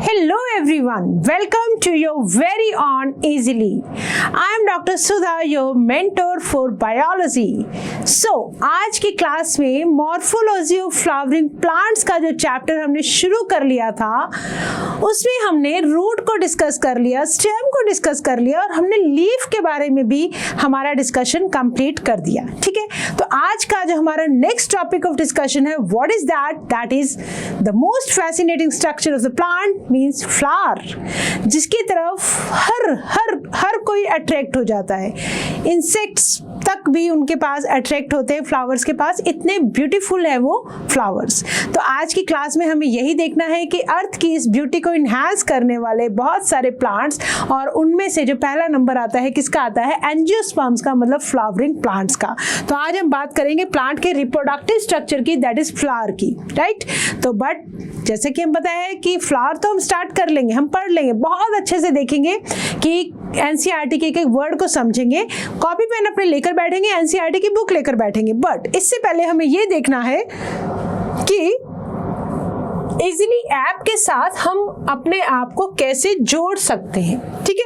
Hello everyone, welcome to your very own Easily. I am Dr. Sudha, your mentor for biology. So, आज की class में morphology of flowering plants का जो chapter हमने शुरू कर लिया था, उसमें हमने रूट को डिस्कस कर लिया, स्टेम को डिस्कस कर लिया और हमने लीफ के बारे में भी हमारा डिस्कशन कंप्लीट कर दिया. ठीक है, तो आज का जो हमारा नेक्स्ट टॉपिक ऑफ डिस्कशन है, what is that is the most fascinating structure of the plant means flower, जिसकी तरफ हर कोई अट्रैक्ट हो जाता है. इंसेक्ट्स तक भी उनके पास अट्रैक्ट होते हैं फ्लावर्स के पास, इतने ब्यूटीफुल है वो फ्लावर्स. तो आज की क्लास में हमें यही देखना है कि अर्थ की इस ब्यूटी को इन्हांस करने वाले बहुत सारे प्लांट्स, और उनमें से जो पहला नंबर आता है किसका आता है, एंजियोस्पर्म्स का, मतलब फ्लावरिंग प्लांट्स का. तो आज हम बात करेंगे प्लांट के रिप्रोडक्टिव स्ट्रक्चर की, दैट इज फ्लावर की, राइट. तो बट जैसे कि हम बताया कि फ्लावर तो हम स्टार्ट कर लेंगे, हम पढ़ लेंगे, बहुत अच्छे से देखेंगे कि एनसीईआरटी के एक एक वर्ड को समझेंगे, कॉपी पेन अपने लेकर बैठेंगे, एनसीईआरटी की बुक लेकर बैठेंगे. बट इससे पहले हमें ये देखना है कि इजीली ऐप के साथ हम अपने आप को कैसे जोड़ सकते हैं. ठीक है,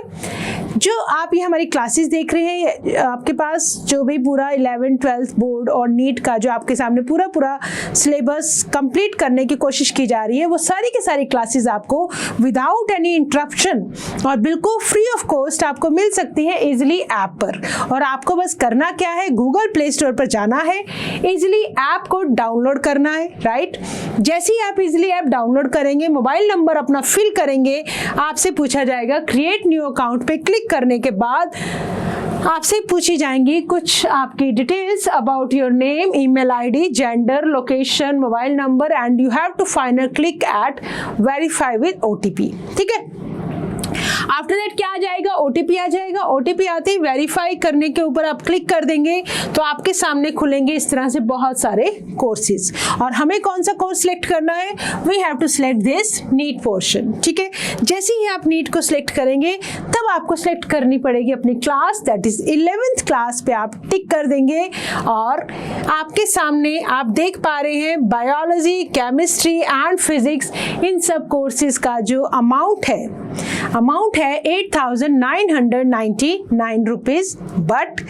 जो आप ये हमारी क्लासेस देख रहे हैं, आपके पास जो भी पूरा 11th 12th बोर्ड और नीट का जो आपके सामने पूरा सिलेबस कंप्लीट करने की कोशिश की जा रही है, वो सारी की सारी क्लासेस आपको विदाउट एनी इंटरप्शन और बिल्कुल फ्री ऑफ कॉस्ट आपको मिल सकती है इजीली ऐप पर. और आपको बस करना क्या है, गूगल प्ले स्टोर पर जाना है, इजीली ऐप को डाउनलोड करना है, राइट. जैसे ही आप इजीली ऐप डाउनलोड करेंगे, मोबाइल नंबर अपना फिल करेंगे, आपसे पूछा जाएगा क्रिएट न्यू अकाउंट पे क्लिक करने के बाद आपसे पूछी जाएंगी कुछ आपकी details about your name, email ID, gender, location, mobile number, and you have to final click at verify with OTP. ठीक है, आफ्टर दैट क्या आ जाएगा, ओटीपी आ जाएगा. ओटीपी आते ही वेरीफाई करने के ऊपर आप क्लिक कर देंगे तो आपके सामने खुलेंगे इस तरह से बहुत सारे कोर्सेज, और हमें कौन सा कोर्स सिलेक्ट करना है, we have to select this NEET portion. ठीक है, जैसे ही आप नीट को सिलेक्ट करेंगे तब आपको सिलेक्ट करनी पड़ेगी अपनी class, that is 11th class पे आप टिक कर देंगे, और आपके सामने आप देख पा रहे हैं बायोलॉजी, केमिस्ट्री एंड फिजिक्स, इन सब कोर्सेज का जो अमाउंट है 8,999 रुपीज. बट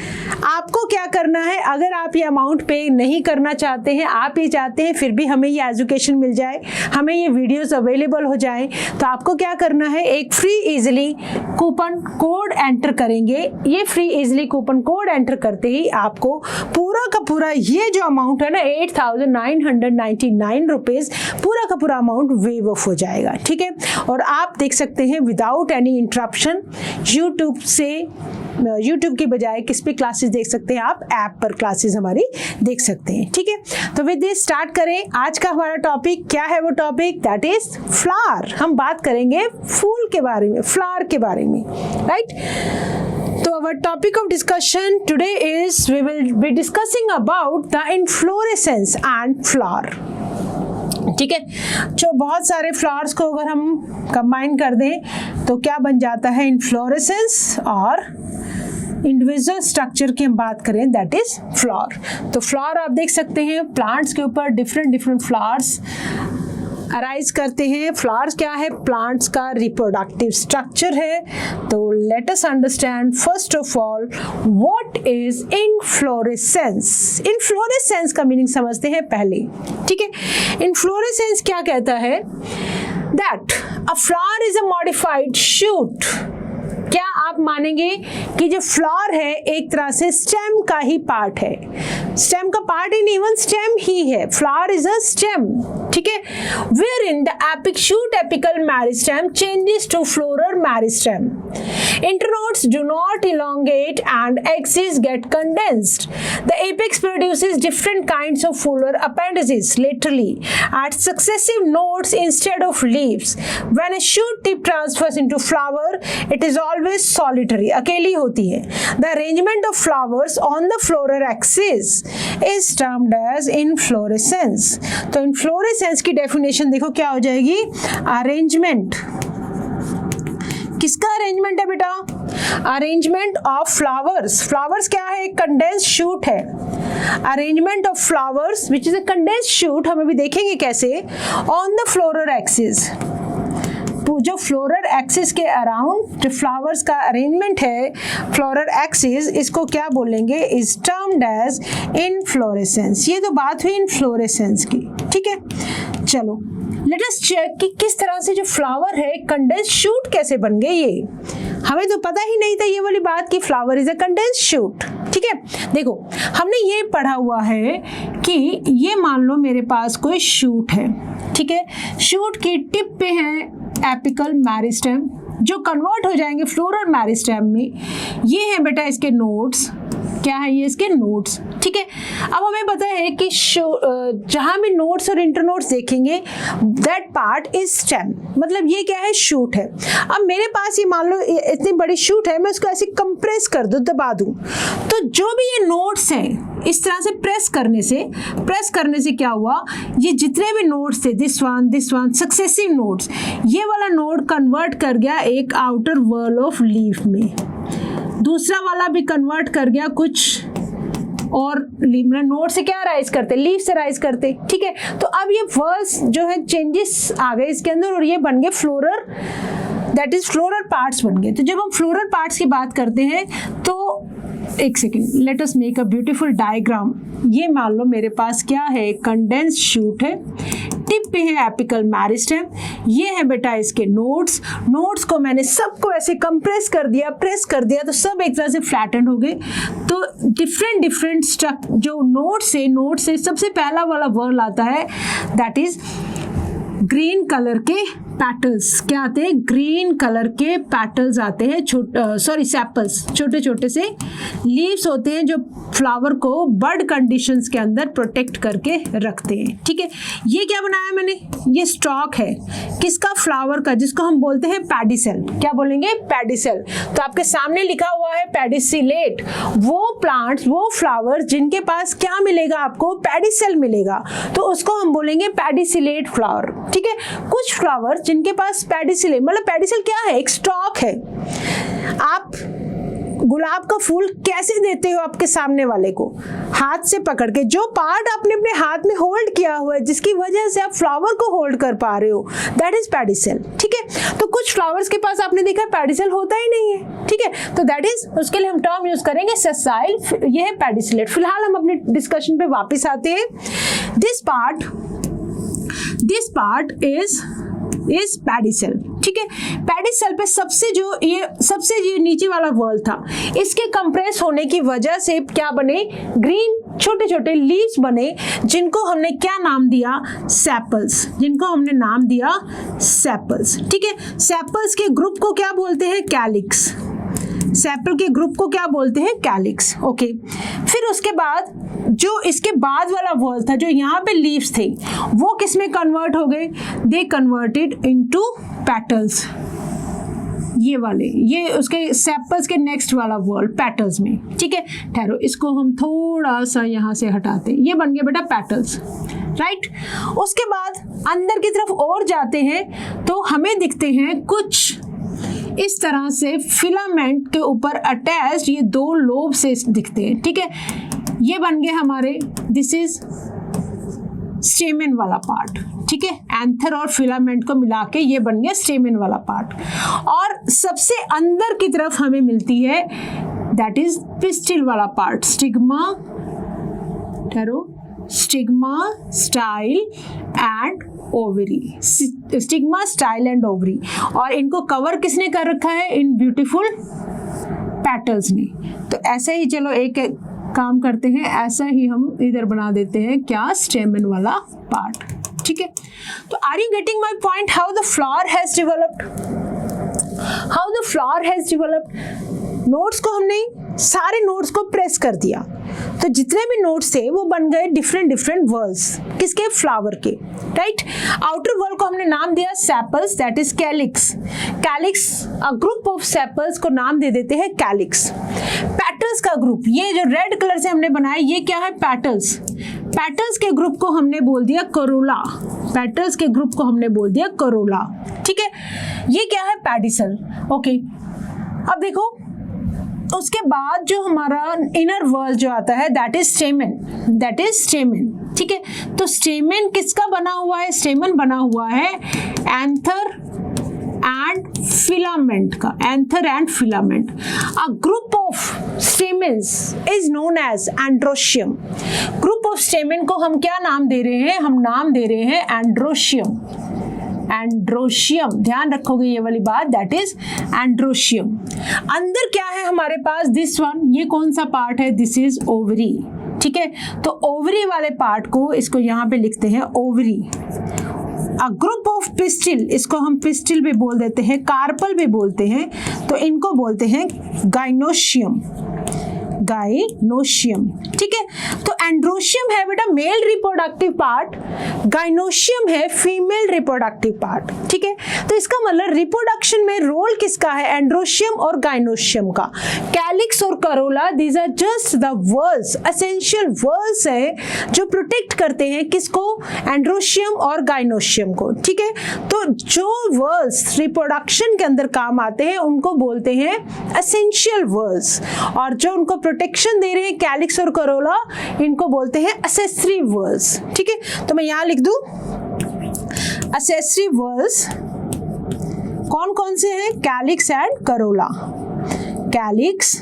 आपको क्या करना है, अगर आप ये अमाउंट पे नहीं करना चाहते हैं, आप ये चाहते हैं फिर भी हमें ये एजुकेशन मिल जाए, हमें ये वीडियोस अवेलेबल हो जाए, तो आपको क्या करना है, एक free easily coupon code enter करेंगे. ये free easily coupon code enter करते ही आपको पूरा का पूरा ये जो अमाउंट है ना 8,999 रुपीज, पूरा का पूरा अमाउंट वेव ऑफ हो जाएगा. ठीक है, और आप देख सकते हैं विदाउट एनी इंटरप्शन यूट्यूब की बजाय किस पे क्लासेस देख सकते हैं, आप ऐप पर क्लासेस हमारी देख सकते हैं. ठीक है, तो विद दिस स्टार्ट करें. आज का हमारा टॉपिक क्या है, वो टॉपिक दैट इज फ्लावर. हम बात करेंगे फूल के बारे में, फ्लावर के बारे में, right. So our topic of discussion today is we will be discussing about the inflorescence and flower. ठीक है, जो बहुत सारे फ्लावर्स को अगर हम कंबाइन कर दें तो क्या बन जाता है, इन्फ्लोरेसेंस, और इंडिविजुअल स्ट्रक्चर की हम बात करें दैट इज फ्लावर. तो फ्लावर आप देख सकते हैं प्लांट्स के ऊपर डिफरेंट फ्लावर्स अराइज करते हैं. फ्लावर्स क्या है, प्लांट्स का रिप्रोडक्टिव स्ट्रक्चर है. तो let us understand first of all what is inflorescence. Inflorescence का मीनिंग समझते हैं पहले. ठीक है, इनफ्लोरेसेंस क्या कहता है, that a flower is a modified shoot. क्या आप मानेंगे कि जो फ्लावर है एक तरह से स्टेम का ही पार्ट है, स्टेम का पार्ट ही नहीं, इवन स्टेम ही है, फ्लावर इज अ स्टेम. ठीक है, where in the epic shoot apical meristem changes to floral meristem. Internodes do not elongate and axes get condensed. The apex produces different kinds of fuller appendages laterally at successive nodes instead of leaves. When a shoot tip transfers into flower, it is always solitary, अकेली होती है. The arrangement of flowers on the floral axis is termed as inflorescence. तो inflorescence की definition देखो क्या हो जाएगी, arrangement. किसका अरेंजमेंट है बेटा, अरेंजमेंट ऑफ फ्लावर्स. फ्लावर्स क्या है, एक कंडेंस शूट है. Arrangement of flowers which is a condense shoot, हम अभी देखेंगे कैसे, ऑन द फ्लोरल एक्सिस. जो फ्लोरल एक्सिस के अराउंड जो फ्लावर्स का अरेंजमेंट है, फ्लोरल एक्सिस, इसको क्या बोलेंगे, इज टर्म्ड एज इनफ्लोरेसेंस। ये तो बात हुई इनफ्लोरेसेंस की, ठीक है। चलो लेट अस चेक कि किस तरह से जो फ्लावर है कंडेंस शूट कैसे बन गए। ये हमें तो पता ही नहीं था ये वाली बात कि flower is a condense shoot, ठीक है। देखो हमने ये पढ़ा हुआ है कि ये मान लो मेरे पास कोई शूट है, ठीक है। शूट की टिप पे है एपिकल मेरिस्टेम जो कन्वर्ट हो जाएंगे फ्लोरल मेरिस्टेम में। ये है बेटा इसके नोड्स, क्या है ये इसके नोड्स, ठीक है। अब हमें पता है कि जहां भी नोड्स और इंटरनोड्स देखेंगे दैट पार्ट इज स्टेम, मतलब ये क्या है, शूट है। अब मेरे पास ये मान लो इतनी बड़ी शूट है, मैं उसको ऐसे कंप्रेस कर दूं, दबा दूं, तो जो भी ये नोड्स हैं इस तरह से प्रेस करने से क्या हुआ, ये जितने भी नोड्स थे दिस वन सक्सेसिव नोड्स, ये वाला नोड कन्वर्ट कर गया एक आउटर वर्ल ऑफ लीफ में, दूसरा वाला भी कन्वर्ट कर गया कुछ और नोड से क्या राइज करते, लीफ से राइज करते, ठीक है। तो अब ये वर्ल्स जो है चेंजेस आ गए इसके अंदर और ये बन गए floral, that is floral parts बन गए। तो जब हम फ्लोरल पार्ट्स की बात करते हैं तो एक second, let us make a beautiful diagram. ये मान लो मेरे पास क्या है, कंडेंस शूट है, टिप पे है एपिकल मेरिस्टेम, ये है बेटा इसके नोड्स को मैंने सबको ऐसे कंप्रेस कर दिया, प्रेस कर दिया, तो सब एक तरह से फ्लैटन हो गए। तो डिफरेंट जो नोड से सबसे पहला वाला वर्ड आता है दैट इज ग्रीन कलर के पैटल्स। क्या आते हैं, ग्रीन कलर के पैटल्स आते हैं, सैपल्स, छोटे छोटे से लीव्स होते हैं जो फ्लावर को बर्ड कंडीशंस के अंदर प्रोटेक्ट करके रखते हैं, ठीक है। ये क्या बनाया मैंने, ये स्टॉक है किसका, फ्लावर का, जिसको हम बोलते हैं पैडिसेल। क्या बोलेंगे, पैडिसेल। तो आपके सामने लिखा हुआ है पैडिसिलेट, वो प्लांट्स, वो फ्लावर जिनके पास क्या मिलेगा आपको, पैडिसेल मिलेगा, तो उसको हम बोलेंगे पैडिसिलेट फ्लावर, ठीक है। कुछ फ्लावर जिनके पास पैडिसेल, मतलब पैडिसेल क्या है, एक स्टॉक है। आप गुलाब का फूल कैसे देते हो आपके सामने वाले को, हाथ से पकड़ के, जो पार्ट आपने अपने हाथ में होल्ड किया हुआ है जिसकी वजह से आप फ्लावर को होल्ड कर पा रहे हो, दैट इज पैडिसेल, ठीक है। तो कुछ फ्लावर्स के पास आपने देखा पैडिसेल होता ही नहीं है, ठीक है। तो दैट इज, उसके लिए हम टर्म यूज करेंगे सेसाइल, ये है पैडिसिलेट। फिलहाल हम अपने डिस्कशन पे वापस आते हैं। दिस पार्ट इज पैडिसेल, ठीक है। पैडिसेल पे सबसे ये नीचे वाला वर्ल था, इसके कंप्रेस होने की वजह से क्या बने, ग्रीन छोटे छोटे लीव्स बने, जिनको हमने क्या नाम दिया, सेपल्स, ठीक है। सेपल्स के ग्रुप को क्या बोलते हैं, कैलिक्स। सेपल के ग्रुप को क्या बोलते हैं, कैलिक्स, ओके। फिर उसके बाद जो इसके बाद वाला वर्ल था, जो यहाँ पे लीव्स थे, वो किस में कन्वर्ट हो गए, दे कन्वर्टेड इनटू पेटल्स। ये वाले, ये उसके सेपल्स के नेक्स्ट वाला वर्ल पेटल्स में, ठीक है। ठहरो, इसको हम थोड़ा सा यहाँ से हटाते हैं, ये बन गया बेटा पेटल्स, राइट। उसके बाद अंदर की तरफ और जाते हैं तो हमें दिखते हैं कुछ इस तरह से फिलामेंट के ऊपर अटैच्ड ये दो लोब से दिखते हैं, ठीक है। ये बन गए हमारे, दिस इज स्टेमेन वाला पार्ट, ठीक है। एंथर और फिलामेंट को मिला के ये बन गया स्टेमेन वाला पार्ट। और सबसे अंदर की तरफ हमें मिलती है दैट इज पिस्टिल वाला part, stigma, stigma, style and ovary, stigma, style and ovary. और इनको कवर किसने कर रखा है, इन ब्यूटीफुल पेटल्स ने। तो ऐसे ही चलो एक काम करते हैं, ऐसा ही हम इधर बना देते हैं क्या, स्टेमन वाला पार्ट, ठीक है। तो are you getting my point, how the flower has developed, notes को हमने सारे नोट्स को प्रेस कर दिया, तो जितने भी नोट्स थे वो बन गए डिफरेंट वर्ल्स, किसके, फ्लावर के, राइट। आउटर वर्ल को हमने नाम दिया sepals, that is calyx. A group of sepals को नाम दे देते हैं कैलिक्स। पेटल्स का ग्रुप, ये जो रेड कलर से हमने बनाया, ये क्या है, पेटल्स के ग्रुप को हमने बोल दिया करोला, ठीक है। ये क्या है, पैडिसेल, ओके। अब देखो उसके बाद जो हमारा इनर वर्ल जो आता है दैट इज स्टेमन, ठीक है। तो स्टेमन किसका बना हुआ है, स्टेमन बना हुआ है एंथर फिलामेंट का, anther and filament. A group of stamens is known as androecium. Group of stamen को हम क्या नाम दे रहे हैं? हम नाम दे रहे हैं एंड्रोशियम। एंड्रोशियम, ध्यान रखोगे ये वाली बात, दैट इज एंड्रोशियम। अंदर क्या है हमारे पास? दिस वन, ये कौन सा पार्ट है? This is ovary. ठीक है, तो ओवरी वाले पार्ट को, इसको यहां पे लिखते हैं ovary. A group of pistil, इसको हम पिस्टिल भी बोल देते हैं, कार्पल भी बोलते हैं, तो इनको बोलते हैं गाइनोशियम। गाइनोशियम, ठीक है। तो एंड्रोशियम है बेटा मेल रिप्रोडक्टिव पार्ट, गाइनोशियम है फीमेल रिप्रोडक्टिव पार्ट। ठीक है, तो इसका मतलब रिप्रोडक्शन में रोल किसका है? एंड्रोशियम और गाइनोशियम का। कैलिक्स और corolla, these are just the whorls, essential whorls है जो प्रोटेक्ट करते हैं किसको? एंड्रोशियम और गाइनोशियम को। ठीक है, तो जो वर्ल्स रिप्रोडक्शन के अंदर काम आते हैं उनको बोलते हैं एसेंशियल वर्ल्स, और जो उनको प्रोटेक्शन दे रहे हैं कैलिक्स और करोला, इनको बोलते हैं एक्सेसरी वर्ल्स। ठीक है, तो मैं यहां लिख दूं एक्सेसरी वर्ल्स कौन कौन से हैं? Calyx and corolla. Calyx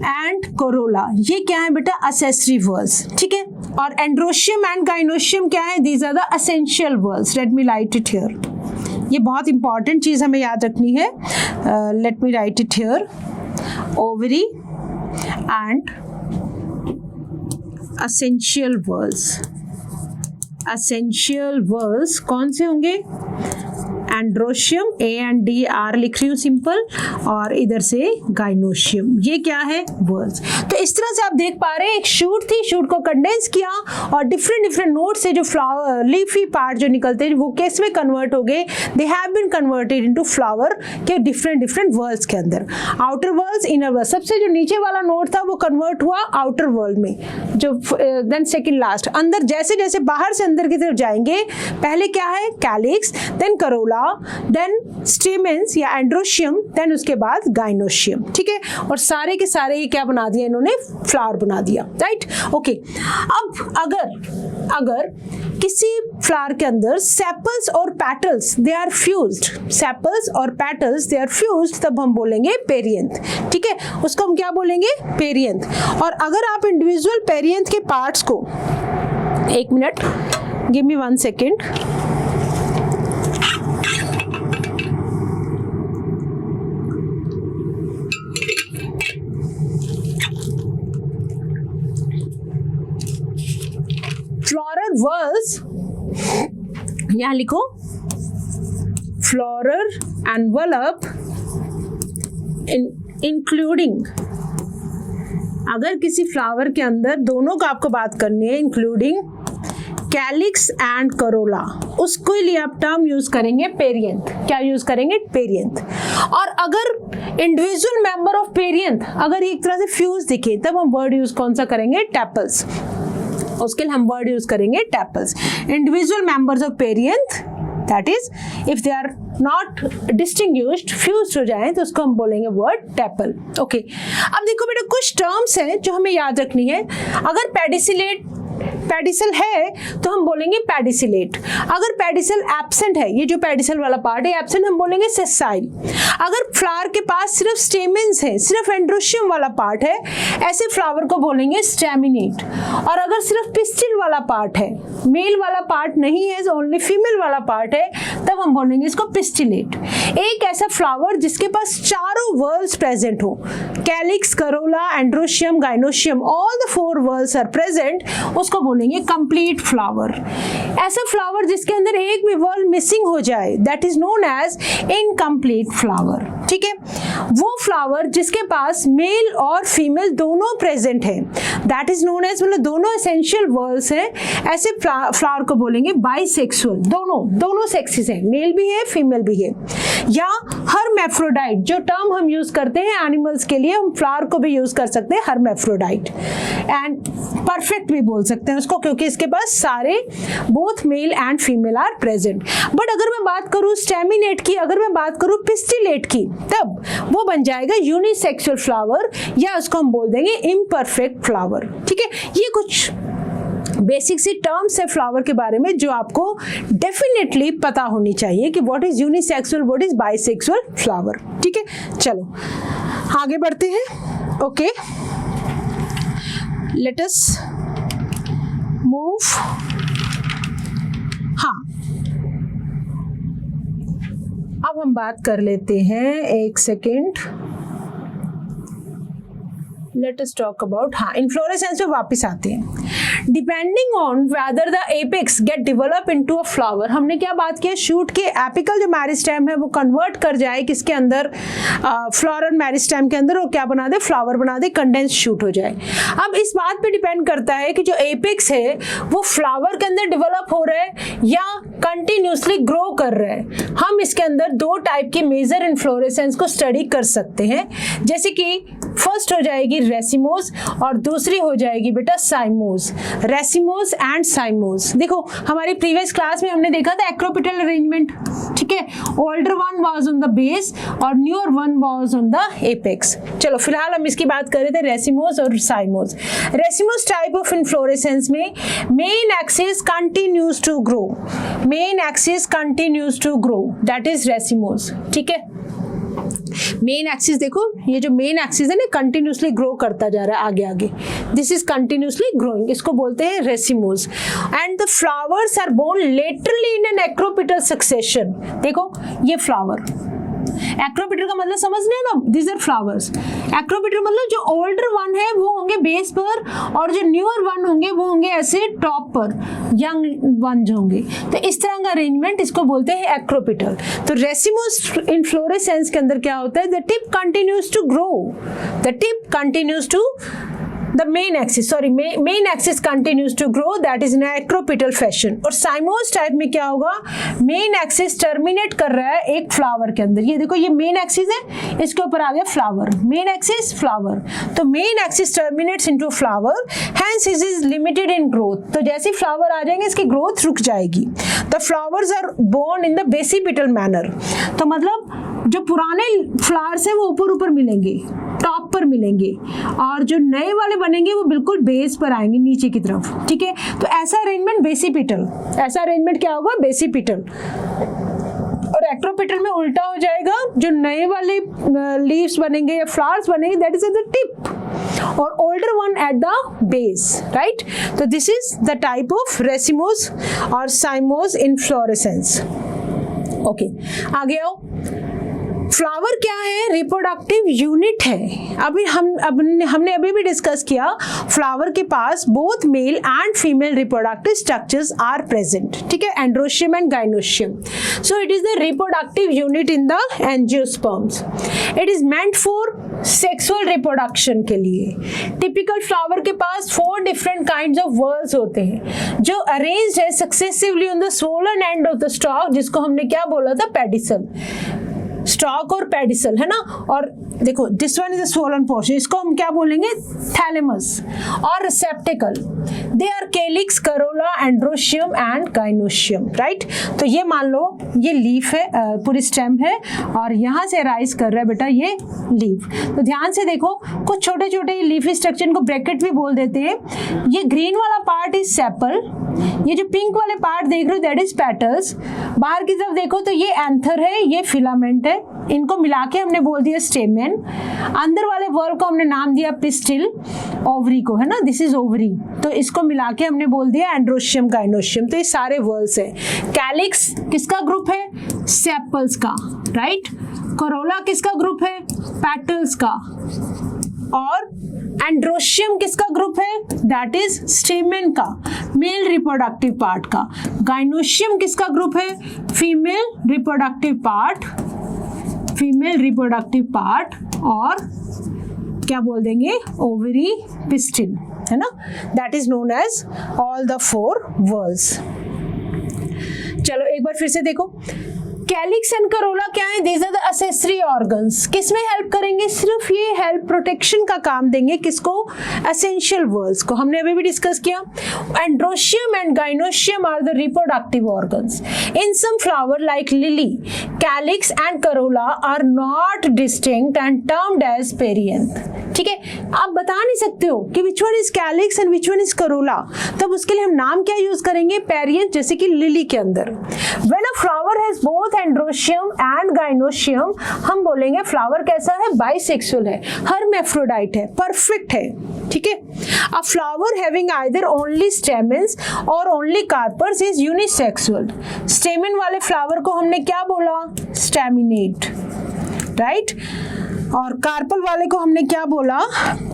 and corolla, ये क्या है बेटा? Accessory whorls. ठीक है, और एंड्रोशियम एंड गाइनोशियम क्या है? These are the essential whorls. Let me write it here. ये बहुत इंपॉर्टेंट चीज हमें याद रखनी है। Let me write it here. Ovary and essential whorls. Essential whorls कौन से होंगे? Androecium, A and D are लिख रही हूँ सिंपल, और इधर से गाइनोशियम। ये क्या है? वर्ल्स। तो इस तरह से आप देख पा रहे हैं एक शूट थी, शूट को कंडेंस किया और डिफरेंट डिफरेंट नोड से जो फ्लावर लीफी पार्ट जो निकलते हैं वो किस में कन्वर्ट हो गए? They have been converted into flower के डिफरेंट डिफरेंट वर्ल्स के अंदर। Outer whorls, inner whorls. सबसे जो नीचे वाला नोड था वो कन्वर्ट हुआ आउटर वर्ल्ड में, जो देन सेकेंड लास्ट। अंदर जैसे जैसे बाहर से अंदर की तरफ जाएंगे, पहले क्या है? Calyx, then corolla, then stamens या एंड्रोशियम, देन उसके बाद गाइनोशियम। ठीक है, और सारे के सारे ये क्या बना दिया इन्होंने? फ्लावर बना दिया। Right, okay. अब अगर किसी फ्लावर के अंदर सेपल्स और petals they are fused, sepals और पेटल्स दे आर फ्यूज्ड, तब हम बोलेंगे पेरियंथ। ठीक है, उसको हम क्या बोलेंगे? पेरियंथ। और अगर आप इंडिविजुअल पेरियंथ के पार्ट्स को, एक minute, give me 1 second. Floral whorls, यहां लिखो फ्लोरल एनवलप इंक्लूडिंग, अगर किसी फ्लावर के अंदर दोनों का आपको बात करनी है, इंक्लूडिंग कैलिक्स एंड करोला, उसके लिए आप टर्म यूज करेंगे पेरियंथ। क्या यूज करेंगे? पेरियंथ। और अगर इंडिविजुअल मेंबर ऑफ पेरियंथ अगर एक तरह से फ्यूज दिखे, तब हम वर्ड यूज कौन सा करेंगे? टैपल्स। उसके लिए हम वर्ड यूज करेंगे tepals. Individual members of perianth, that is if they are not distinguished, fused हो जाए, तो उसको हम बोलेंगे वर्ड टैपल। ओके, अब देखो बेटा कुछ टर्म्स हैं जो हमें याद रखनी है। अगर पेडिसल है तो हम बोलेंगे पेडिसिलेट। अगर पेडिसल एब्सेंट है, ये जो पेडिसल वाला पार्ट है एब्सेंट, हम बोलेंगे सेसाइल। अगर फ्लावर के पास सिर्फ स्टेमेंस है, सिर्फ एंड्रोशियम वाला पार्ट है, ऐसे फ्लावर को बोलेंगे स्टेमिनेट। और अगर सिर्फ पिस्टिल वाला पार्ट है, मेल वाला पार्ट नहीं है, ओनली फीमेल वाला पार्ट है, तब हम बोलेंगे इसको पिस्टिलेट। एक ऐसा फ्लावर जिसके पास चारों वर्ल्स प्रेजेंट हो, calyx, corolla, androecium, gynoecium, all the 4 whorls are present, उसको बोलेंगे कंप्लीट फ्लावर। ऐसा फ्लावर जिसके अंदर एक भी वर्ल मिसिंग हो जाए, that is known as incomplete flower. ठीक है, वो फ्लावर जिसके पास मेल और फीमेल दोनों प्रेजेंट है, दैट इज नोन एज, मतलब दोनों एसेंशियल वर्ल्स हैं, ऐसे फ्लावर को बोलेंगे बाइसेक्सुअल। दोनों सेक्सेस हैं, मेल भी है फीमेल भी है। या हर्मैफ्रोडाइट, जो टर्म हम यूज करते हैं एनिमल्स के लिए, हम फ्लावर को भी यूज कर सकते हैं हर्मैफ्रोडाइट। एंड परफेक्ट भी बोल सकते हैं उसको, क्योंकि इसके पास सारे both male and female are present. But अगर मैं बात करूं स्टेमिनेट की, अगर मैं बात करूं पिस्टिलेट की, तब वो बन जाएगा यूनिसेक्सुअल फ्लावर, या उसको हम बोल देंगे इम्परफेक्ट फ्लावर। ठीक है, ये कुछ बेसिक सी टर्म्स है फ्लावर के बारे में जो आपको डेफिनेटली पता होनी चाहिए कि what is unisexual, what is bisexual flower. ठीक है, चलो आगे बढ़ते हैं। Okay, let us move. हाँ, अब हम बात कर लेते हैं, एक second, let us talk about, हाँ, इन्फ्लोरेसेंस पे वापस आते हैं। Depending on whether the apex get develop into a flower, हमने क्या बात की, शूट के एपिकल जो मेरिस्टेम है वो कन्वर्ट कर जाए किसके अंदर, फ्लोरल मेरिस्टेम के अंदर, और क्या बना दे, फ्लावर बना दे, कंडेंस शूट हो जाए। अब इस बात पे डिपेंड करता है कि जो एपेक्स है वो फ्लावर के अंदर डेवलप हो रहा है या कंटिन्यूसली ग्रो कर रहा है। हम इसके अंदर दो टाइप की मेजर इन्फ्लोरेसेंस को स्टडी कर सकते हैं, जैसे कि फर्स्ट हो जाएगी रेसिमोस और दूसरी हो जाएगी बेटा साइमोस। रेसिमोस एंड साइमोस, देखो हमारी प्रीवियस क्लास में हमने देखा था एक्रोपिटल अरेंजमेंट, ठीक है, older one was on the base और newer one was on the apex. चलो फिलहाल हम इसकी बात कर रहे थे रेसिमोस और cymose. Racemose type of inflorescence में main axis continues to grow, main axis continues to grow, that is racemose. ठीक है, मेन एक्सिस देखो, ये जो मेन एक्सिस है ना कंटिन्यूसली ग्रो करता जा रहा है आगे आगे, दिस इज कंटिन्यूसली ग्रोइंग, इसको बोलते हैं racemose. And the flowers are borne laterally in an acropetal succession. देखो ये फ्लावर, एक्रोपिटल का मतलब समझ रहे हो ना, दिस आर फ्लावर्स। एक्रोपिटल मतलब जो ओल्डर वन है वो होंगे बेस पर और जो न्यूअर वन होंगे वो होंगे ऐसे टॉप पर, यंग वन जो होंगे। तो इस तरह का अरेंजमेंट इसको बोलते हैं एक्रोपिटल। तो रेसिमोस इन्फ्लोरेसेंस के अंदर क्या होता है, the tip continues to grow, the tip continues to the main axis continues to grow, that is in acropital fashion। और साइमोस टाइप में क्या होगा, मेन एक्सिस टर्मिनेट कर रहा है एक फ्लावर के अंदर। ये देखो ये मेन एक्सिस है, इसके ऊपर आ गया फ्लावर, मेन एक्सिस फ्लावर, तो main axis terminates into flower, hence it is limited in growth. तो जैसे फ्लावर आ जाएंगे इसकी ग्रोथ रुक जाएगी। The flowers are borne in the basipetal manner, तो मतलब जो पुराने फ्लावर्स हैं वो ऊपर ऊपर मिलेंगे, टॉप पर मिलेंगे, और जो नए वाले बनेंगे वो बिल्कुल बेस पर आएंगे नीचे की तरफ। ठीक है, तो ऐसा अरेंजमेंट बेसिपिटल, ऐसा अरेंजमेंट क्या होगा, बेसिपिटल। और एक्रोपिटल में उल्टा हो जाएगा, जो नए वाले लीव्स बनेंगे या फ्लावर्स बनेंगे that is at the tip और older one at the base, right. तो this is the type of racemose और साइमोस इन्फ्लोरेसेंस। ओके, आगे आओ। फ्लावर क्या है, रिप्रोडक्टिव यूनिट है। हमने अभी भी डिस्कस किया, फ्लावर के पास both male and female reproductive structures are present. ठीक है, androecium and gynoecium. So it is the reproductive unit in the angiosperms. It is meant for sexual reproduction के लिए। टिपिकल फ्लावर के पास 4 डिफरेंट काइंड्स ऑफ व्हर्ल्स होते हैं जो arranged है successively on the swollen end of the stalk, जिसको हमने क्या बोला था, पेडिसल। स्टॉक और पेडिसल है ना, और देखो this one is a swollen portion, इसको हम क्या बोलेंगे, थैलेमस। और receptacle, they are calyx, corolla, androecium and gynoecium, right. तो ये मान लो ये लीफ है, पूरी स्टेम है, और यहाँ से राइज कर रहा है बेटा ये लीफ। तो ध्यान से देखो, कुछ छोटे छोटे लीफी स्ट्रक्चर को ब्रैकेट भी बोल देते हैं। ये ग्रीन वाला पार्ट इज सेपल, ये जो पिंक वाले पार्ट देख रहे हो दैट इज पेटल्स। बाहर की तरफ देखो तो ये एंथर है, ये फिलामेंट है, इनको मिला के हमने बोल दिया स्टेमेन। अंदर वाले वर्ल को हमने नाम दिया पिस्टिल, ओवरी को, है ना, दिस इज ओवरी। तो इसको मिला के हमने बोल दिया एंड्रोशियम, गाइनोशियम। तो ये सारे वर्ल्स है। कैलिक्स किसका ग्रुप है, सेपल्स का, राइट। कोरोला किसका ग्रुप है, पेटल्स का। और एंड्रोशियम किसका ग्रुप है, दैट इज स्टेमेन का, मेल रिप्रोडक्टिव पार्ट का। गाइनोशियम किसका ग्रुप है, female reproductive part, female reproductive part. और क्या बोल देंगे, ओवरी, पिस्टिल, है ना, that is known as all the 4 whorls. चलो एक बार फिर से देखो, कैलिक्स एंड करोला क्या है, these are the accessory organs. किसमें हेल्प करेंगे, सिर्फ ये हेल्प प्रोटेक्शन का काम देंगे, किसको, एसेंशियल वर्ल्स को। हमने अभी भी डिस्कस किया। Androecium and gynoecium are the reproductive organs. In some flower like lily, calyx and corolla are not distinct and termed as perianth. ठीक है, आप बता नहीं सकते हो कि which one is calyx and which one is corolla, तब उसके लिए हम नाम क्या यूज करेंगे, पेरियंस, जैसे कि लिली के अंदर। When a flower has both androecium and gynoecium, हम बोलेंगे फ्लावर कैसा है, बाइसेक्सुअल है, हर्मैफ्रोडाइट है, परफेक्ट है। ठीक है, अ flower having either only stamens और ओनली कार्पर्स इज यूनिसेक्सुअल। स्टेमन वाले फ्लावर को हमने क्या बोला, स्टेमिनेट, राइट, और कार्पल वाले को हमने क्या बोला,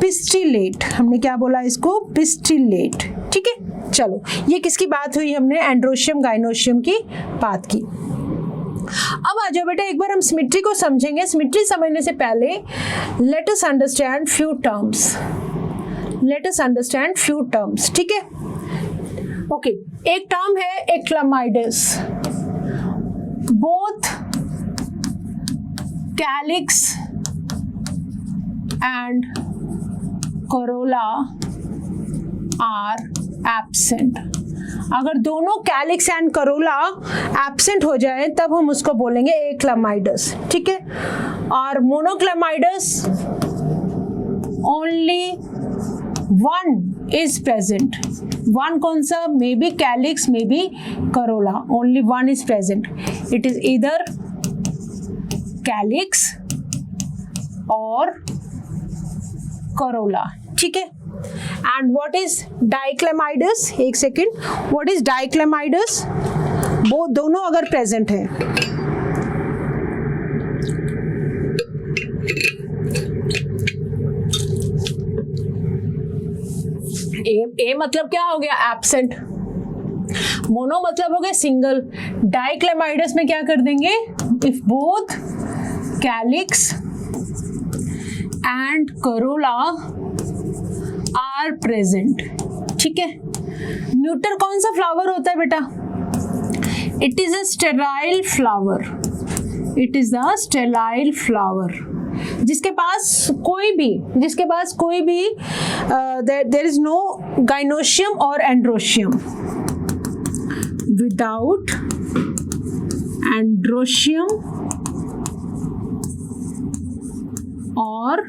पिस्टिलेट। हमने क्या बोला इसको, पिस्टिलेट। ठीक है, चलो ये किसकी बात हुई, हमने एंड्रोशियम गाइनोशियम की बात की। अब आ जाओ बेटा, एक बार हम सिमेट्री को समझेंगे। सिमेट्री समझने से पहले let us understand few terms, let us understand few terms. ठीक है, ओके, एक टर्म है achlamydeous, both calyx and corolla are absent। अगर दोनों कैलिक्स एंड करोला एब्सेंट हो जाए तब हम उसको बोलेंगे एक्लमाइडस। ठीक है, और monochlamydeous only one is present. One कौन सा, may be calyx, may be corolla, only one is present. It is either calyx और करोला। ठीक है, एंड व्हाट इज डाइक्लेमाइडस, एक सेकेंड, व्हाट इज डाइक्लेमाइडस, वो दोनों अगर प्रेजेंट है, ए मतलब क्या हो गया, एब्सेंट, मोनो मतलब हो गया सिंगल, डाइक्लेमाइडस में क्या कर देंगे, if both calyx and corolla are present. ठीक है, न्यूटर कौन सा फ्लावर होता है बेटा, it is a sterile flower, it is the sterile flower, जिसके पास कोई भी देयर इज नो गाइनोशियम और एंड्रोशियम। विदाउट एंड्रोशियम और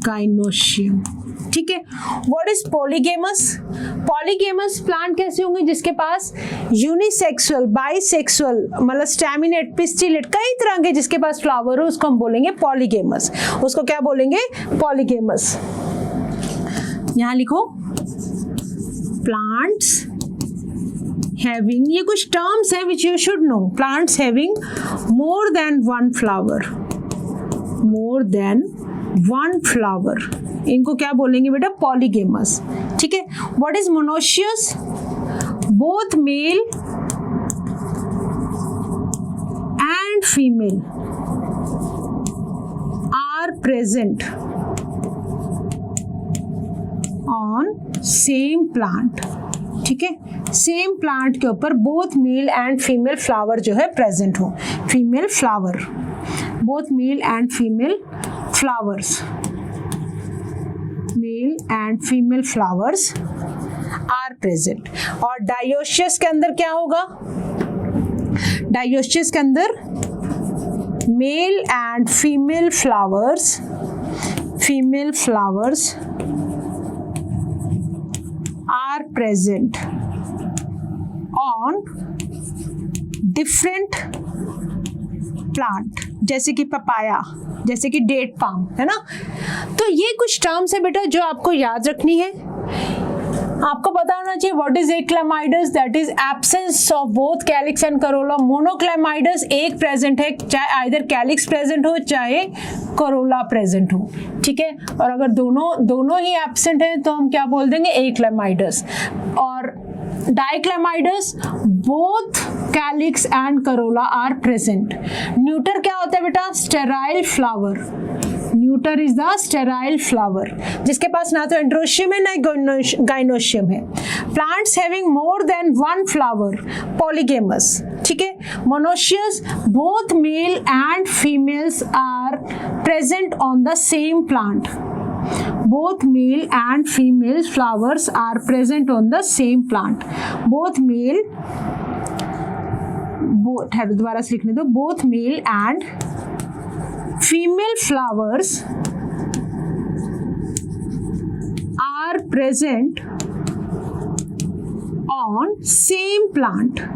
गाइनोशियम। ठीक है, what is polygamous, polygamous plant कैसे होंगे, जिसके पास यूनिसेक्सुअल, बाइसेक्सुअल, मतलब स्टैमिनेट, पिस्टिलेट, कई तरह के जिसके पास फ्लावर हो, उसको हम बोलेंगे पॉलीगेमस। उसको क्या बोलेंगे, पॉलीगेमस। यहां लिखो, प्लांट्स हैविंग, ये कुछ टर्म्स है which you should know, plants having more than one flower, more than one flower, इनको क्या बोलेंगे बेटा, पॉलीगेमस। ठीक है, what is monoecious, both male and female are present on same plant. ठीक है, सेम प्लांट के ऊपर both male and female flower जो है प्रेजेंट हो, female flower, both male and female flowers, male and female flowers are present। और dioecious के अंदर क्या होगा, डायोशियस के अंदर mail and female flowers are present on different plant, जैसे कि पपाया, जैसे कि डेट पाम, है ना। तो ये कुछ टर्म्स है बेटा जो आपको याद रखनी है। आपको पता होना चाहिए what is achlamydeous, that is absence of both calyx and corolla. Monochlamydeous एक प्रेजेंट है, चाहे आइदर कैलिक्स प्रेजेंट हो चाहे करोला प्रेजेंट हो। ठीक है, और अगर दोनों ही एब्सेंट है तो हम क्या बोल देंगे, एक्लमाइडस। और dichlamydeous, both calyx and corolla are present. Neuter क्या होता है बेटा, sterile flower, neuter is the sterile flower, जिसके पास ना तो एंड्रोशियम है ना गाइनोशियम है। Plants having more than one flower, polygamous. ठीक है, monoecious, both male and females are present on the same plant, both male and female flowers are present on the same plant, both male, दोबारा से लिखने दो, both male and female flowers are present on same plant,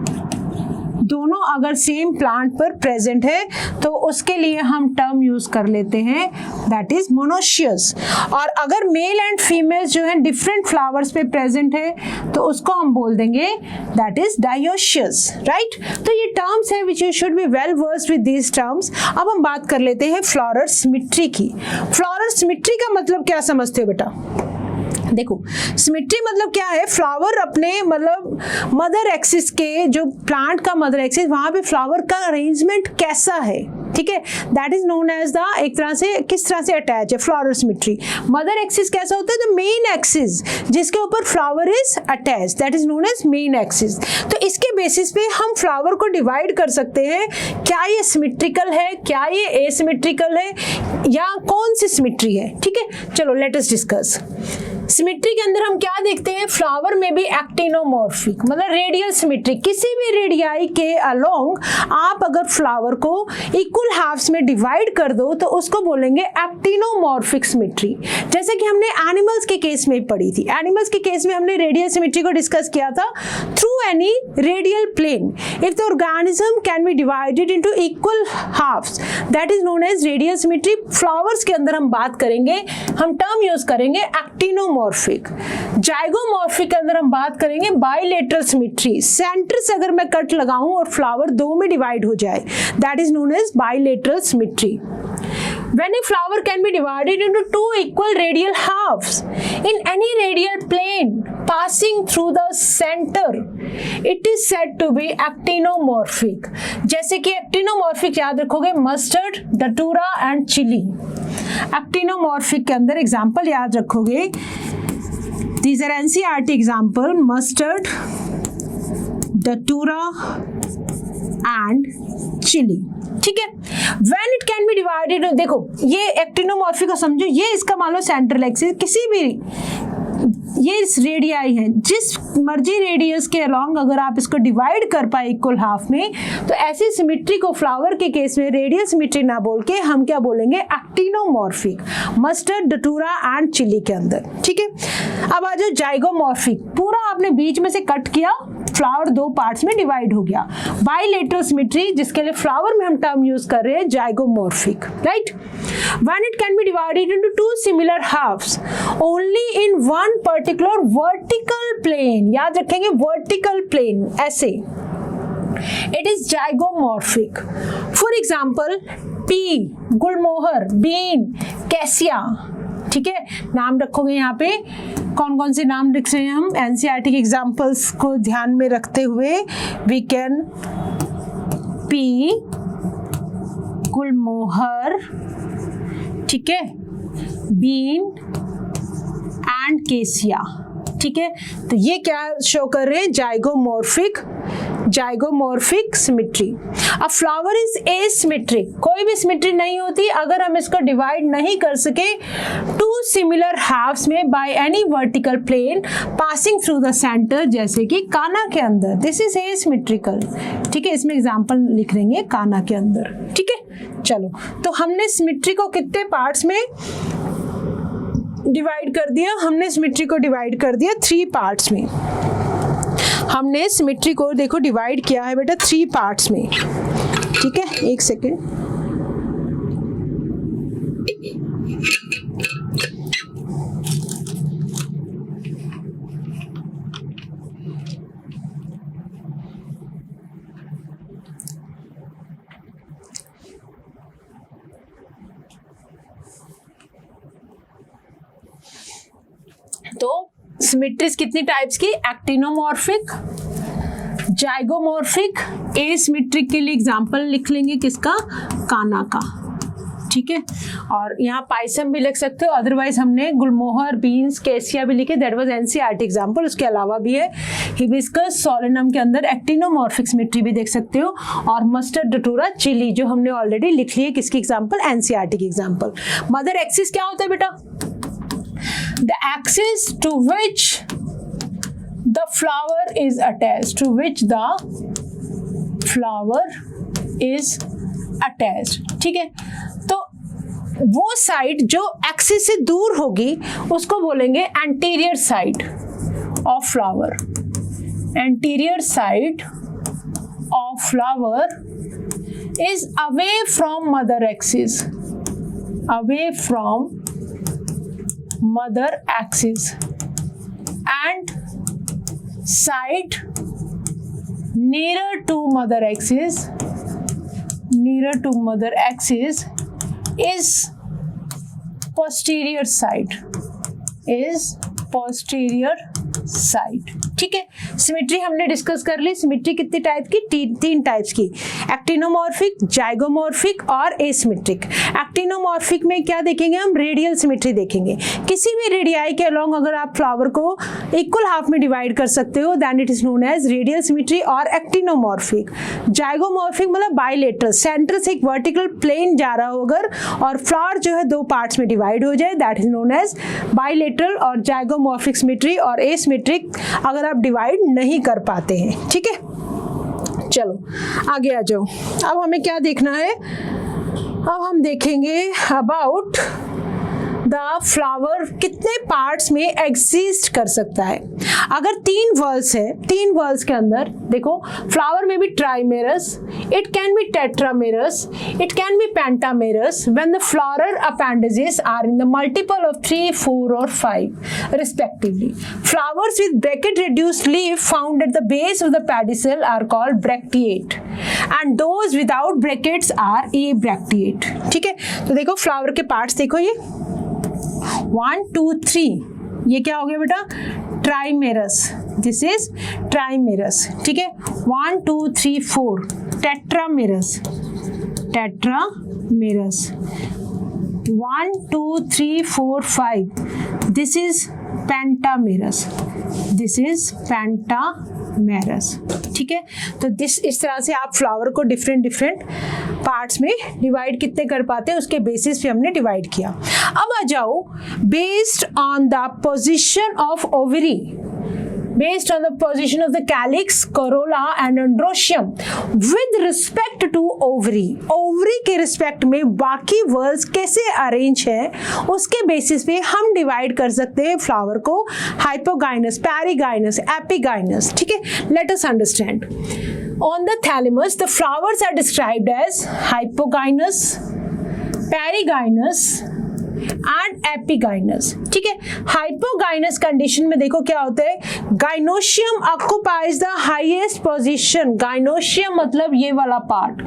दोनों अगर same plant पर present है तो उसके लिए हम टर्म यूज कर लेते हैं दैट इज मोनोशियस। और अगर मेल एंड फीमेल जो है डिफरेंट फ्लावर्स पे प्रेजेंट है तो उसको हम बोल देंगे दैट इज डायोशियस, राइट। तो ये टर्म्स है which you should be well versed with these terms. अब हम बात कर लेते हैं फ्लोरल सिमेट्री की। फ्लोरल सिमेट्री का मतलब क्या समझते हो बेटा? देखो, सिमेट्री मतलब क्या है, फ्लावर अपने मतलब मदर एक्सिस के, जो प्लांट का मदर एक्सिस, वहां पे फ्लावर का अरेंजमेंट कैसा है, ठीक है, that is known as the, एक तरह से किस तरह से अटैच है फ्लोरल सिमेट्री। मदर एक्सिस कैसा होता है, द मेन एक्सिस जिसके ऊपर flower is attach, that is known as main axis. तो इसके बेसिस पे हम फ्लावर को डिवाइड कर सकते हैं, क्या ये सिमेट्रिकल है, क्या ये एसिमेट्रिकल है, या कौन सी सिमेट्री है, ठीक है। चलो लेट अस डिस्कस। सिमेट्री के अंदर हम क्या देखते हैं, फ्लावर में भी एक्टिनोमॉर्फिक मतलब रेडियल सिमेट्री, किसी भी रेडियाई के अलोंग आप अगर फ्लावर को इक्वल हाफ्स में डिवाइड कर दो तो उसको बोलेंगे एक्टिनोमॉर्फिक सिमेट्री। जैसे कि हमने एनिमल्स के केस में पढ़ी थी, एनिमल्स के केस में हमने रेडियल सिमेट्री को डिस्कस किया था through any radial plane if the organism can be divided into equal halves, that is known as radial symmetry. Flowers के अंदर हम बात करेंगे, हम टर्म यूज करेंगे एक्टिनोमॉर्फिक। जाइगोमॉर्फिक के अंदर हम बात करेंगे बाइलेटरल सिमेट्री, सेंटर से अगर मैं कट लगाऊं और फ्लावर दो में डिवाइड हो जाए, that is known as bilateral symmetry. When a flower can be divided into two equal radial halves in any radial plane passing through the center, it is said to be actinomorphic। जैसे कि actinomorphic याद रखोगे, mustard, डटूरा and chilli. Actinomorphic के अंदर example याद रखोगे, these are NCERT example, mustard, datura and chili, ठीक है। When it can be divided, देखो ये एक्टिनोमॉर्फिक को समझो, ये इसका मान लो सेंट्रल एक्सिस, किसी भी ये इस रेडियाई है, जिस मर्जी रेडियस के अलोंग अगर आप इसको डिवाइड कर पाए इक्वल हाफ में, तो ऐसी सिमेट्री को फ्लावर के केस में रेडियल सिमेट्री ना बोल के हम क्या बोलेंगे, एक्टिनोमॉर्फिक। मस्टर्ड, डटूरा एंड चिली के अंदर, ठीक है। अब आ जाओ जाइगोमॉर्फिक, पूरा आपने बीच में से कट किया, फ्लावर दो पार्ट्स में डिवाइड हो गया। बाइलेटरल सिमेट्री जिसके लिए फ्लावर में हम टर्म यूज कर रहे हैं zygomorphic, right. When it can be divided into two similar halves only in one particular vertical plane, याद रखेंगे vertical plane, ऐसे it is zygomorphic। For example, pea, Gulmohar, bean, cassia, ठीक है। नाम रखोगे यहाँ पे, कौन कौन से नाम लिख रहे हैं हम एनसीईआरटी के एग्जाम्पल्स को ध्यान में रखते हुए, वी कैन पी, गुलमोहर, ठीक है, बीन एंड केसिया, ठीक है। तो ये क्या शो कर रहे हैं, जाइगोमॉर्फिक सिमेट्री। अब फ्लावर इज एसिमेट्रिक, कोई भी सिमेट्री नहीं होती अगर हम इसको डिवाइड नहीं कर सके टू सिमिलर हाफ्स में by any vertical plane passing through the centre, जैसे कि काना के अंदर, दिस इज एसिमेट्रिकल, ठीक है। इसमें एग्जांपल लिख देंगे काना के अंदर, ठीक है। चलो, तो हमने सिमेट्री को कितने पार्ट्स में डिवाइड कर दिया, हमने सिमेट्री को डिवाइड कर दिया 3 पार्ट्स में। हमने सिमेट्री को देखो डिवाइड किया है बेटा 3 पार्ट्स में, ठीक है। एक सेकेंड, तो सिमेट्रीज कितनी टाइप्स की, एक्टिनोमॉर्फिक, जाइगोमॉर्फिक, एसिमेट्रिक के लिए एग्जांपल लिख लेंगे किसका, काना का, ठीक है। और यहाँ पाइसम भी लिख सकते हो, अदरवाइज हमने गुलमोहर, बीन्स, कैसिया भी लिखे, दैट वाज एनसीईआरटी एग्जांपल। उसके अलावा भी है हिबिस्कस, सोलेनम के अंदर एक्टिनोमॉर्फिक सिमेट्री भी देख सकते हो, और मस्टर्ड, डटूरा, चिली जो हमने ऑलरेडी लिख ली है, किसकी एग्जांपल, एनसीईआरटी की एग्जांपल। मदर एक्सिस क्या होता है बेटा, the axis to which the flower is attached, to which the flower is attached, ठीक है। तो वो साइड जो एक्सिस से दूर होगी उसको बोलेंगे anterior side of flower. Anterior side of flower is away from mother axis, away from mother axis, and side nearer to mother axis, nearer to mother axis is posterior side, is posterior side. ठीक है, symmetry हमने discuss कर ली। Symmetry कितनी type की? तीन types की, actinomorphic, zygomorphic और asymmetric. Actinomorphic में क्या देखेंगे हम? रेडियल सिमेट्री देखेंगे। किसी भी रेडियाई के अलोंग अगर आप फ्लावर को इक्वल हाफ में डिवाइड कर सकते हो then it is known as radial symmetry और एक्टिनोमॉर्फिक। जाइगोमॉर्फिक मतलब बाइलेटरल, सेंटर से एक वर्टिकल प्लेन जा रहा हो अगर और फ्लावर जो है दो पार्ट्स में डिवाइड हो जाए that is known as bilateral और जाइगोमॉर्फिक सिमेट्री। और एसिमेट्रिक अगर आप डिवाइड नहीं कर पाते हैं। ठीक है, चलो आगे आ जाओ। अब हमें क्या देखना है? अब हम देखेंगे अबाउट द फ्लावर कितने पार्ट्स में एग्जिस्ट कर सकता है। अगर 3 वर्ल्स है, 3 वर्ल्स के अंदर देखो फ्लावर में भी ट्राइमेरस, it can be tetramerous, it can be pentamerous when the floral appendages are in the multiple of 3, 4 or 5 respectively. Flowers with bracket reduced leaf found at the base of the pedicel are called bracteate and those without brackets are abracteate. ठीक है, तो देखो flower के parts देखो ये 1, 2, 3, ये क्या हो गया बेटा? ट्राइमेरस, दिस इज ट्राइमेरस। ठीक है, 1, 2, 3, 4 tetramerous, tetramerous 1, 2, 3, 4, 5 this is pentamerous, this is pentamerous. ठीक है, तो इस तरह से आप फ्लावर को डिफरेंट पार्ट्स में डिवाइड कितने कर पाते हैं उसके बेसिस पे हमने डिवाइड किया। अब आ जाओ based on the position of ovary, based on the position of the calyx, corolla and androecium with respect to ovary. ovary के रिस्पेक्ट में बाकी वर्ल्स कैसे अरेंज है उसके बेसिस पे हम डिवाइड कर सकते हैं फ्लावर को हाइपोगाइनस, पैरीगाइनस, एपिगाइनस। ठीक है, late us understand. On the thalamus, the flowers are described as hypogynous, perigynous and epigynous। ठीक है, हाइपोगाइनस कंडीशन में देखो क्या होता है? Gynoecium occupies the highest position. Gynoecium मतलब ये वाला पार्ट,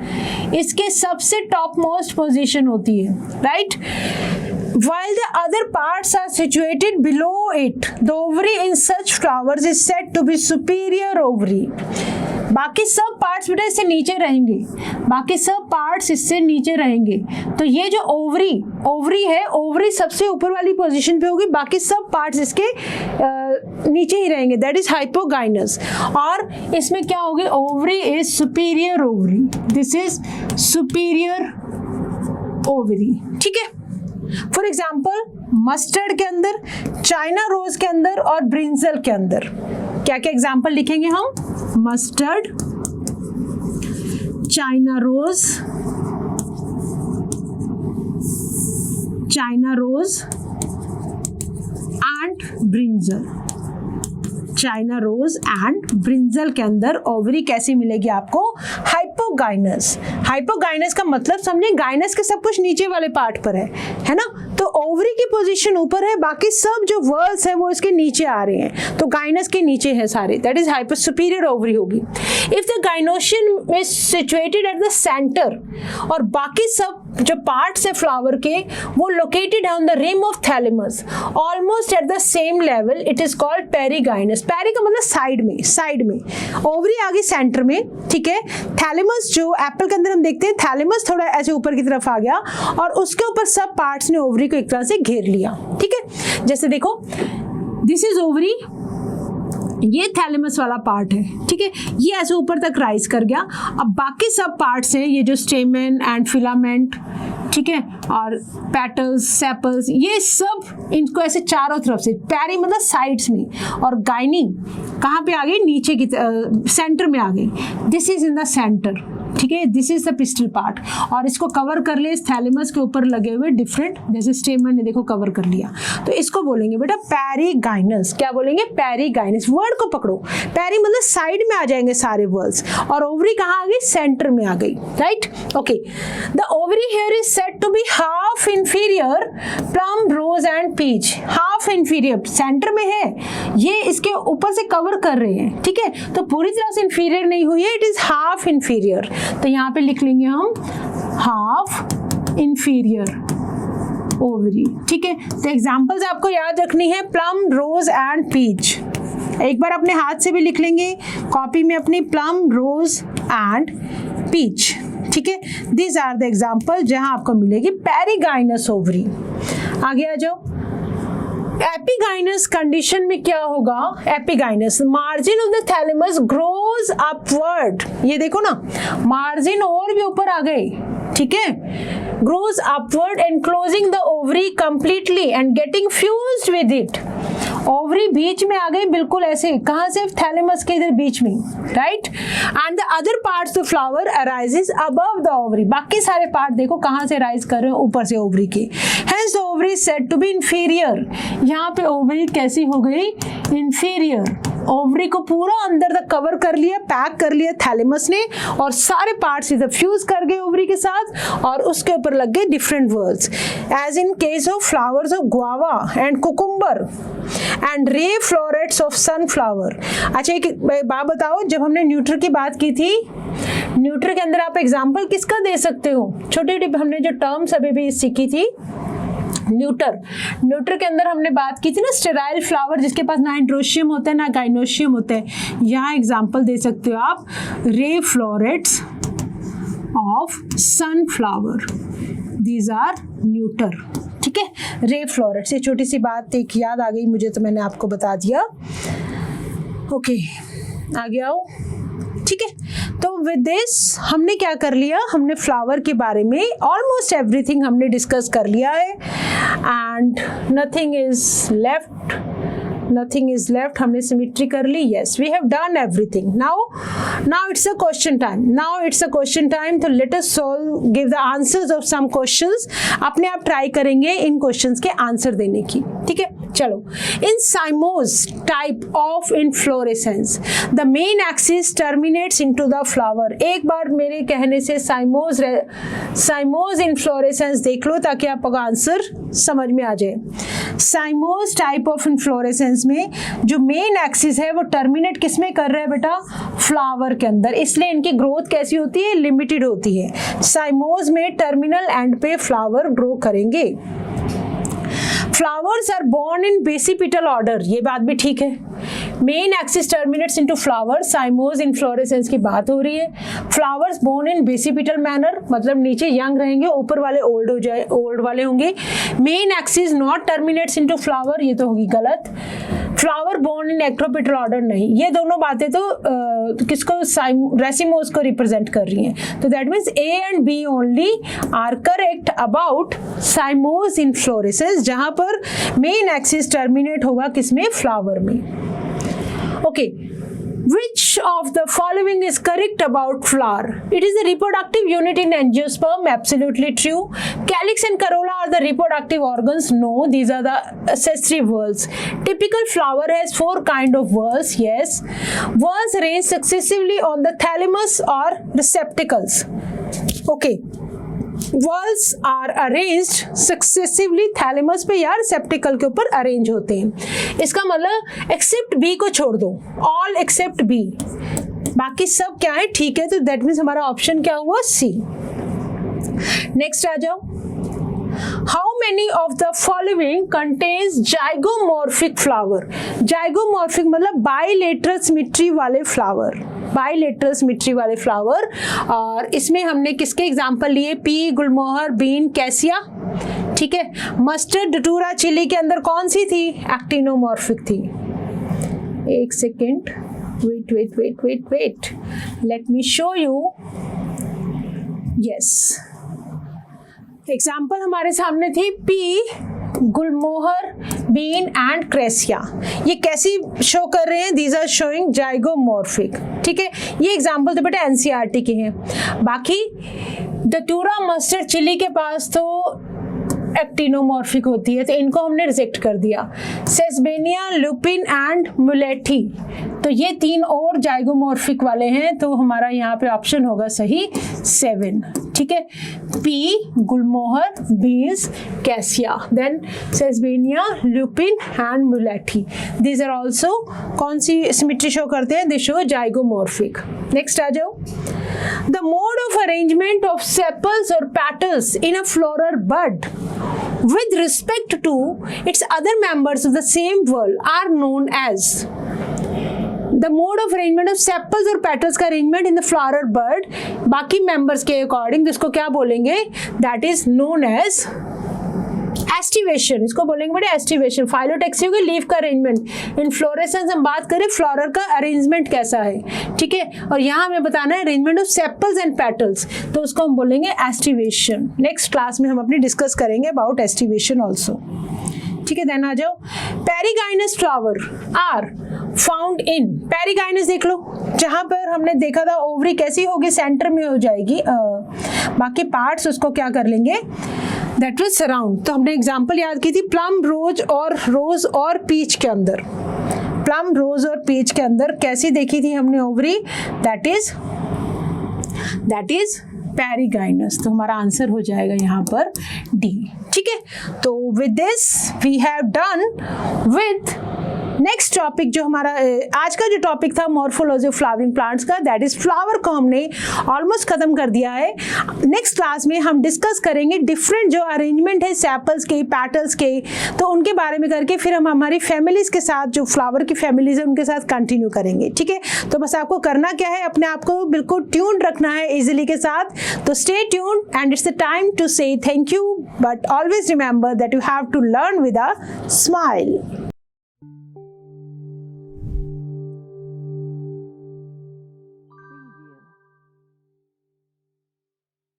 इसके सबसे टॉप मोस्ट पोजीशन होती है, right? While the other parts are situated below it, the ovary in such flowers is said to be superior ovary। बाकी सब पार्ट्स बेटा इससे नीचे रहेंगे, बाकी सब पार्ट्स इससे नीचे रहेंगे। तो ये जो ओवरी है, ओवरी सबसे ऊपर वाली पोजीशन पे होगी, बाकी सब पार्ट्स इसके नीचे ही रहेंगे, दैट इज हाइपोगाइनस। और इसमें क्या होगी? Ovary is superior ovary, this is superior ovary. ठीक है, फॉर एग्जाम्पल मस्टर्ड के अंदर, चाइना रोज के अंदर और ब्रिंजल के अंदर क्या क्या एग्जाम्पल लिखेंगे हम? Mustard, China rose, China rose and brinjal. China rose and brinjal के अंदर ओवरी कैसी मिलेगी आपको? हाइपोगाइनस। हाइपोगाइनस का मतलब समझे, गाइनस के सब कुछ नीचे वाले पार्ट पर है ना? तो ओवरी की पोजीशन ऊपर है, बाकी सब जो वर्ल्स है वो इसके नीचे आ रहे हैं, तो गाइनस के नीचे है सारे, that is hyper superior ovary होगी। If the gynoecium is situated at the centre और बाकी सब जो पार्ट्स है फ्लावर के वो लोकेटेड है on the rim of thalamus almost at the same level, it is called perigynous. Peri का मतलब साइड में, साइड में, ओवरी आगे सेंटर में। ठीक है, थैलेमस जो एप्पल के अंदर हम देखते हैं, थैलेमस थोड़ा ऐसे ऊपर की तरफ आ गया और उसके ऊपर सब पार्ट्स ने ओवरी को एक तरह से घेर लिया। ठीक है, जैसे देखो दिस इज ओवरी, ये थैलेमस वाला पार्ट है। ठीक है, ये ऐसे ऊपर तक राइज कर गया। अब बाकी सब पार्ट्स हैं, ये जो स्टेमन एंड फिलामेंट, ठीक है, और पेटल्स, सेपल्स, ये सब इनको ऐसे चारों तरफ से, पैरी मतलब साइड्स में, और गाइनी कहाँ पे आ गई? नीचे की सेंटर में आ गई, this is in the centre. ठीक है, this is the pistol part, और इसको कवर कर ले इस थैलेमस के ऊपर लगे हुए डिफरेंट, जैसे स्टेमन ने देखो कवर कर लिया, तो इसको बोलेंगे बेटा पेरिगाइनस। क्या बोलेंगे? पेरिगाइनस। वर्ड को पकड़ो, पेरी मतलब साइड में आ जाएंगे सारे वर्ड्स, और ओवरी कहाँ आ गई? सेंटर में आ गई, right? Okay, the ovary here is said to be half inferior plum, rose and peach. Half inferior centre में है, ये इसके ऊपर से कवर कर रहे हैं, ठीक है, तो पूरी तरह से इंफीरियर नहीं हुई है, इट इज हाफ इंफीरियर, तो यहाँ पे लिख लेंगे हम हाफ इंफीरियर ओवरी, ठीक है। तो एग्जांपल्स आपको याद रखनी है, प्लम, रोज एंड पीच। एक बार अपने हाथ से भी लिख लेंगे कॉपी में अपनी, प्लम, रोज एंड पीच, ठीक है। दिस आर द एग्जांपल जहां आपको मिलेगी पेरिगाइनस ओवरी। आगे आ जाओ। एपिगाइनस कंडीशन में क्या होगा? Epigynous, margin of the thalamus grows upward. ये देखो ना, मार्जिन और भी ऊपर आ गए, ठीक है, grows upward enclosing the ovary completely and getting fused with it. Ovary बीच में आ गई बिल्कुल ऐसे, कहां से? थैलेमस के इधर बीच में, right. And the other parts of flower arises above the ovary. बाकी सारे पार्ट देखो कहां से राइज कर रहे हैं? ऊपर से ओवरी के। Hence the ovary is said to be inferior. यहाँ पे ओवरी कैसी हो गई? इंफीरियर। ओवरी को पूरा अंदर तक कवर कर लिया, पैक कर लिया थैलेमस ने, और सारे पार्ट्स इधर फ्यूज कर गए ओवरी के साथ, और उसके ऊपर लग गए different words, as in case of flowers of guava and cucumber and ray florets of sunflower. अच्छा एक बात बताओ, जब हमने न्यूट्रल की बात की थी, न्यूट्रल के अंदर आप एग्जाम्पल किसका दे सकते हो? छोटे छोटे हमने जो टर्म्स अभी भी सीखी थी, न्यूटर, न्यूटर के अंदर हमने बात की थी ना, स्टेराइल फ्लावर जिसके पास ना एंड्रोशियम होता है ना गाइनोशियम होता है। यहाँ एग्जाम्पल दे सकते हो आप, ray florets of sunflower, these are neuter, ठीक है, रे फ्लोरेट्स। ये छोटी सी बात एक याद आ गई मुझे, तो मैंने आपको बता दिया। ओके, आगे आओ, ठीक है। तो विद दिस हमने क्या कर लिया? हमने फ्लावर के बारे में ऑलमोस्ट एवरीथिंग हमने डिस्कस कर लिया है, and nothing is left, nothing is left. हमने सिमेट्री कर ली, yes we have done everything. Now it's a question time, now it's a question time. तो let us solve, give the answers of some questions. अपने आप try करेंगे इन questions के answer देने की, ठीक है। चलो, in cymose type of inflorescence the main axis terminates into the flower. एक बार मेरे कहने से साइमोज इनफ्लोरेसेंस देख लो ताकि आपका आंसर समझ में आ जाए। साइमोज टाइप ऑफ इनफ्लोरेसेंस में जो मेन एक्सिस है वो टर्मिनेट किस में कर रहा है बेटा? फ्लावर के अंदर, इसलिए इनकी ग्रोथ कैसी होती है? लिमिटेड होती है। साइमोज में टर्मिनल एंड पे फ्लावर ग्रो करेंगे। Flowers are borne in basipetal order, ये बात भी ठीक है। Main axis terminates into flower, cymose inflorescence की बात हो रही है। Flowers borne in basipetal manner, मतलब नीचे यंग रहेंगे, ऊपर वाले ओल्ड हो जाए, ओल्ड वाले होंगे। Main axis not terminates into flower, ये तो होगी गलत। फ्लावर बोर्न इन एक्टोपिटल ऑर्डर, नहीं। ये दोनों बातें तो किसको? रेसिमोज को रिप्रेजेंट कर रही हैं। तो that means A and B only are correct about cymose inflorescence, जहां पर मेन एक्सिस टर्मिनेट होगा किसमें? फ्लावर में। Okay, which of the following is correct about flower? It is the reproductive unit in angiosperm, absolutely true. Calyx and corolla are the reproductive organs, no, these are the accessory whorls. Typical flower has 4 kind of whorls, yes. Whorls arranged successively on the thalamus or receptacles. Okay, whorls are arranged successively thalamus पे या receptacle के ऊपर arrange होते हैं। इसका मतलब accept B को छोड़ दो, ऑल एक्सेप्ट बी, बाकी सब क्या है? ठीक है। तो दैट मीन्स हमारा ऑप्शन क्या हुआ? सी। नेक्स्ट आ जाओ। How many of the following contains zygomorphic flower? Zygomorphic मतलब bilateral symmetry वाले flower, बाइलेटरल सिमेट्री वाले फ्लावर। और इसमें हमने किसके एग्जांपल लिए? पी, गुलमोहर, बीन, कैसिया, ठीक है। मस्टर्ड, डटूरा, चिली के अंदर कौन सी थी? एक्टिनोमॉर्फिक थी। एक second, wait wait wait wait wait, let me show you. Yes, example हमारे सामने थी pea gulmohar, bean and cassia. ये कैसी शो कर रहे हैं? These are showing zygomorphic. ठीक है, ये एग्जाम्पल तो बेटा एनसीईआरटी के हैं। बाकी दतूरा, मस्टर्ड, चिली के पास तो एक्टिनोमॉर्फिक होती है, तो इनको हमने रिजेक्ट कर दिया। सेसबेनिया, लुपिन एंड मुलेठी, तो ये 3 और जाइगोमॉर्फिक वाले हैं, तो हमारा यहाँ पे ऑप्शन होगा सही 7। ठीक है, pea, gulmohar, beans, cassia, then sesbania, lupin and mulethi. These are also कौन सी सिमेट्री शो करते हैं? They show zygomorphic. नेक्स्ट आ जाओ। The mode of arrangement of sepals or petals in a floral bud with respect to its other members of the same whorl are known as. The mode of arrangement of sepals और petals का arrangement in the flower bud बाकी members के according इसको क्या बोलेंगे? That is known as aestivation. इसको बोलेंगे बड़े एस्टिवेशन। फाइलोटेक्सी होगी लीफ का अरेंजमेंट। इनफ्लोरेसेंस हम बात करें फ्लोरल का अरेंजमेंट कैसा है। ठीक है, और यहाँ हमें बताना है arrangement of sepals and petals, तो उसको हम बोलेंगे एस्टिवेशन। नेक्स्ट क्लास में हम अपनी डिस्कस करेंगे अबाउट एस्टिवेशन ऑल्सो। ठीक है, देन आ जाओ। Perigynous flower are found in, perigynous देख लो, जहां पर हमने देखा था ओवरी कैसी होगी, सेंटर में हो जाएगी, बाकी पार्ट्स उसको क्या कर लेंगे, दैट विल सराउंड। तो हमने एग्जांपल याद की थी प्लम, रोज और पीच के अंदर। प्लम, रोज और पीच के अंदर कैसी देखी थी हमने ओवरी? That is perigynous. तो हमारा आंसर हो जाएगा यहाँ पर डी। ठीक है, तो with this we have done with next topic. जो हमारा आज का जो टॉपिक था मॉर्फोलॉजी ऑफ फ्लावरिंग प्लांट्स का, दैट इज फ्लावर को हमने ऑलमोस्ट खत्म कर दिया है। नेक्स्ट क्लास में हम डिस्कस करेंगे डिफरेंट जो अरेंजमेंट है सेपल्स के, पैटल्स के, तो उनके बारे में करके फिर हम हमारी फैमिलीज के साथ, जो फ्लावर की फैमिलीज है उनके साथ कंटिन्यू करेंगे। ठीक है, तो बस आपको करना क्या है, अपने आप को बिल्कुल ट्यून रखना है इजिली के साथ। तो stay tune and it's the time to say thank you, but always remember that you have to learn with a smile.